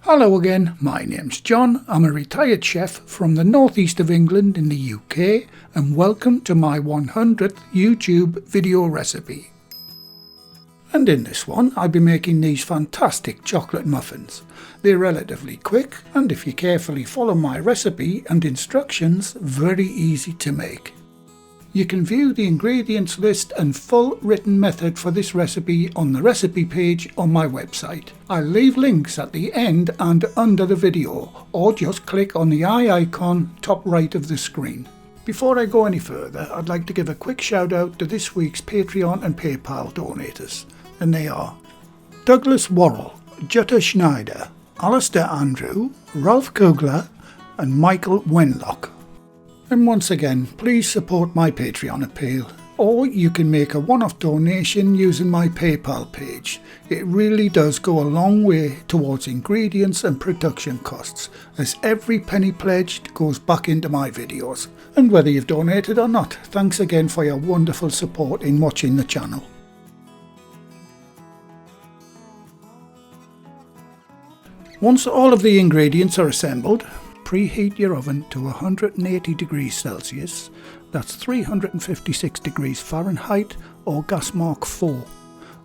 Hello again, my name's John. I'm a retired chef from the northeast of England in the UK, and welcome to my 100th YouTube video recipe. And in this one I'll be making these fantastic chocolate muffins. They're relatively quick, and if you carefully follow my recipe and instructions, very easy to make. You can view the ingredients list and full written method for this recipe on the recipe page on my website. I'll leave links at the end and under the video, or just click on the eye icon top right of the screen. Before I go any further, I'd like to give a quick shout out to this week's Patreon and PayPal donators, and they are Douglas Worrell, Jutta Schneider, Alistair Andrew, Ralph Kugler and Michael Wenlock. And once again, please support my Patreon appeal, or you can make a one-off donation using my PayPal page. It really does go a long way towards ingredients and production costs, as every penny pledged goes back into my videos. And whether you've donated or not, thanks again for your wonderful support in watching the channel. Once all of the ingredients are assembled, preheat your oven to 180 degrees Celsius, that's 356 degrees Fahrenheit or gas mark 4.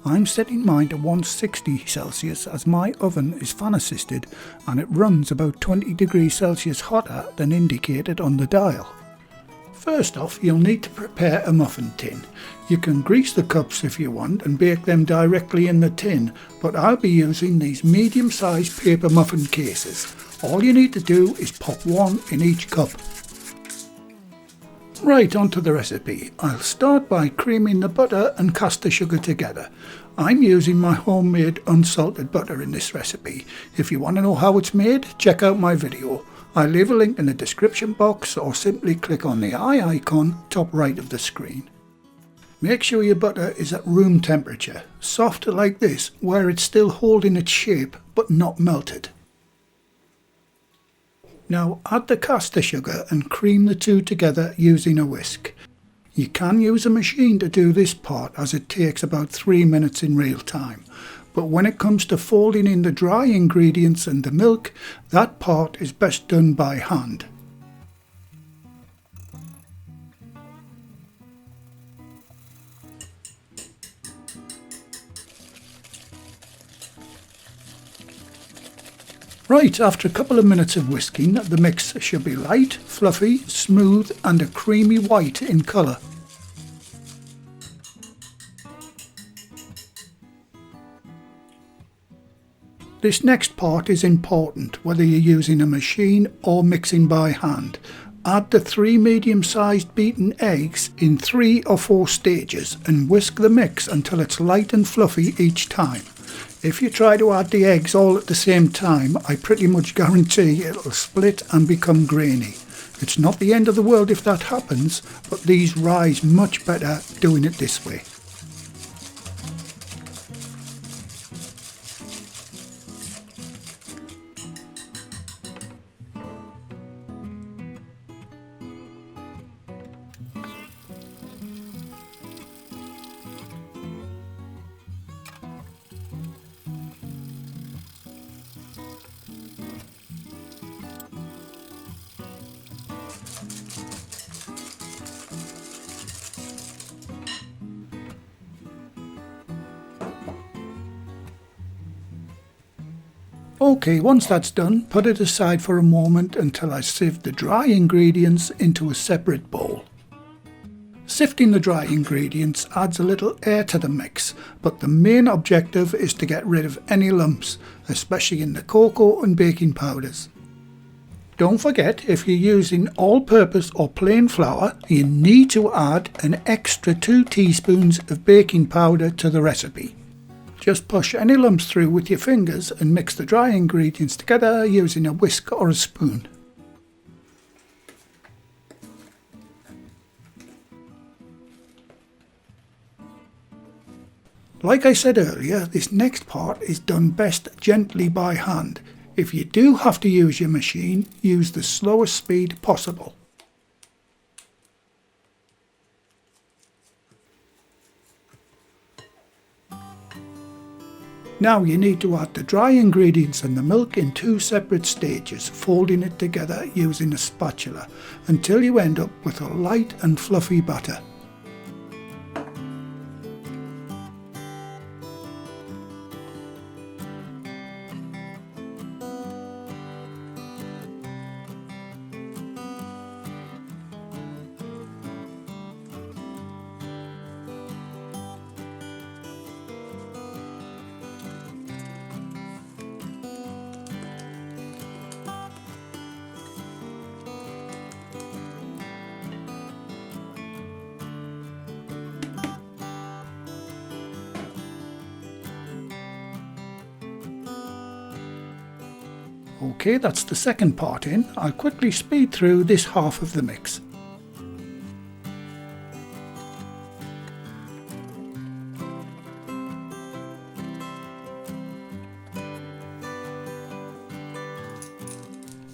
I'm setting mine to 160 Celsius as my oven is fan assisted and it runs about 20 degrees Celsius hotter than indicated on the dial. First off, you'll need to prepare a muffin tin. You can grease the cups if you want and bake them directly in the tin, but I'll be using these medium-sized paper muffin cases. All you need to do is pop one in each cup. Right, onto the recipe. I'll start by creaming the butter and caster sugar together. I'm using my homemade unsalted butter in this recipe. If you want to know how it's made, check out my video. I'll leave a link in the description box, or simply click on the eye icon top right of the screen. Make sure your butter is at room temperature, soft like this, where it's still holding its shape but not melted. Now add the caster sugar and cream the two together using a whisk. You can use a machine to do this part, as it takes about 3 minutes in real time. But when it comes to folding in the dry ingredients and the milk, that part is best done by hand. Right, after a couple of minutes of whisking, the mix should be light, fluffy, smooth and a creamy white in colour. This next part is important, whether you're using a machine or mixing by hand. Add the 3 medium-sized beaten eggs in 3 or 4 stages and whisk the mix until it's light and fluffy each time. If you try to add the eggs all at the same time, I pretty much guarantee it'll split and become grainy. It's not the end of the world if that happens, but these rise much better doing it this way. Okay, once that's done, put it aside for a moment until I sieve the dry ingredients into a separate bowl. Sifting the dry ingredients adds a little air to the mix, but the main objective is to get rid of any lumps, especially in the cocoa and baking powders. Don't forget, if you're using all-purpose or plain flour, you need to add an extra 2 teaspoons of baking powder to the recipe. Just push any lumps through with your fingers and mix the dry ingredients together using a whisk or a spoon. Like I said earlier, this next part is done best gently by hand. If you do have to use your machine, use the slowest speed possible. Now you need to add the dry ingredients and the milk in 2 separate stages, folding it together using a spatula until you end up with a light and fluffy batter. Okay, that's the second part in. I'll quickly speed through this half of the mix.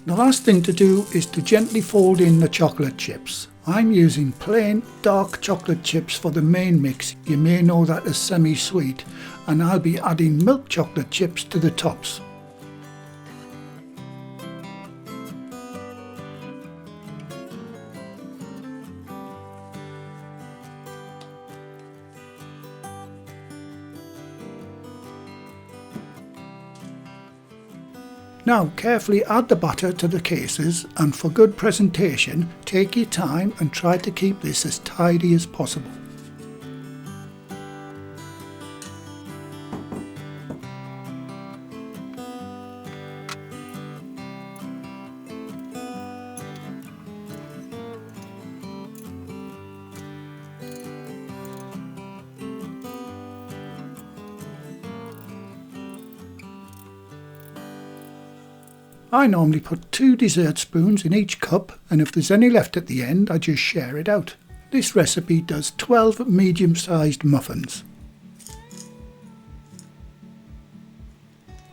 The last thing to do is to gently fold in the chocolate chips. I'm using plain dark chocolate chips for the main mix. You may know that as semi-sweet, and I'll be adding milk chocolate chips to the tops. Now carefully add the batter to the cases, and for good presentation take your time and try to keep this as tidy as possible. I normally put 2 dessert spoons in each cup, and if there's any left at the end I just share it out. This recipe does 12 medium-sized muffins.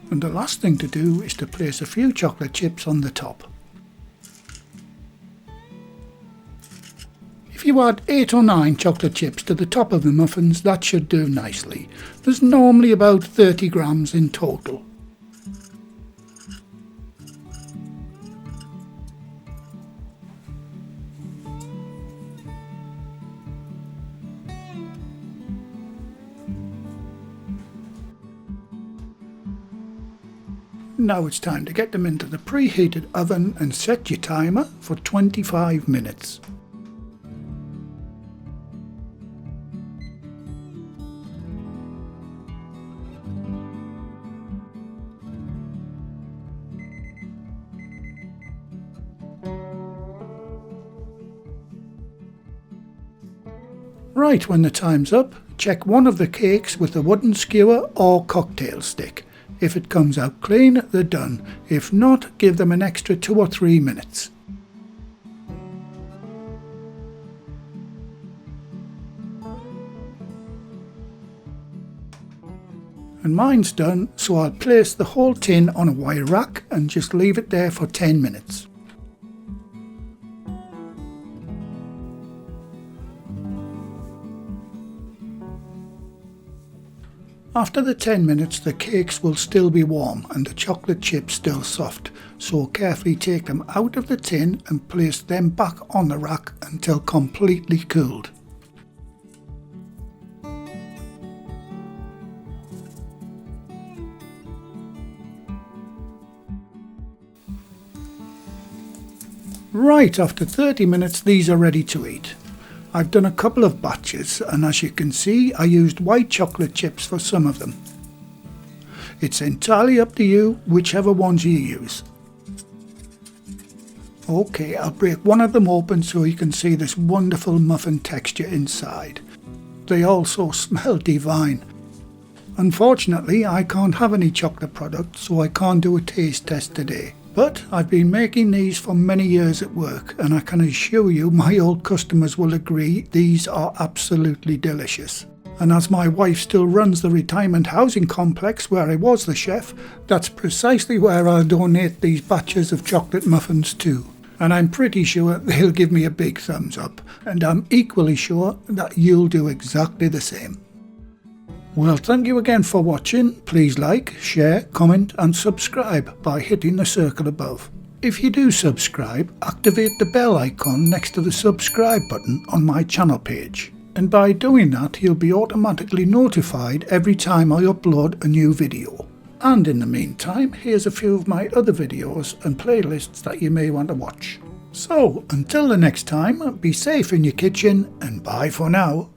And the last thing to do is to place a few chocolate chips on the top. If you add 8 or 9 chocolate chips to the top of the muffins, that should do nicely. There's normally about 30 grams in total. Now it's time to get them into the preheated oven and set your timer for 25 minutes. Right, when the time's up, check one of the cakes with a wooden skewer or cocktail stick. If it comes out clean, they're done. If not, give them an extra 2 or 3 minutes. And mine's done, so I'll place the whole tin on a wire rack and just leave it there for 10 minutes. After the 10 minutes, the cakes will still be warm and the chocolate chips still soft, so carefully take them out of the tin and place them back on the rack until completely cooled. Right, after 30 minutes these are ready to eat. I've done a couple of batches, and as you can see I used white chocolate chips for some of them. It's entirely up to you whichever ones you use. Okay, I'll break one of them open so you can see this wonderful muffin texture inside. They also smell divine. Unfortunately I can't have any chocolate products, so I can't do a taste test today. But I've been making these for many years at work, and I can assure you my old customers will agree these are absolutely delicious. And as my wife still runs the retirement housing complex where I was the chef, that's precisely where I'll donate these batches of chocolate muffins to. And I'm pretty sure they'll give me a big thumbs up, and I'm equally sure that you'll do exactly the same. Well, thank you again for watching. Please like, share, comment and subscribe by hitting the circle above. If you do subscribe, activate the bell icon next to the subscribe button on my channel page. And by doing that, you'll be automatically notified every time I upload a new video. And in the meantime, here's a few of my other videos and playlists that you may want to watch. So, until the next time, be safe in your kitchen and bye for now.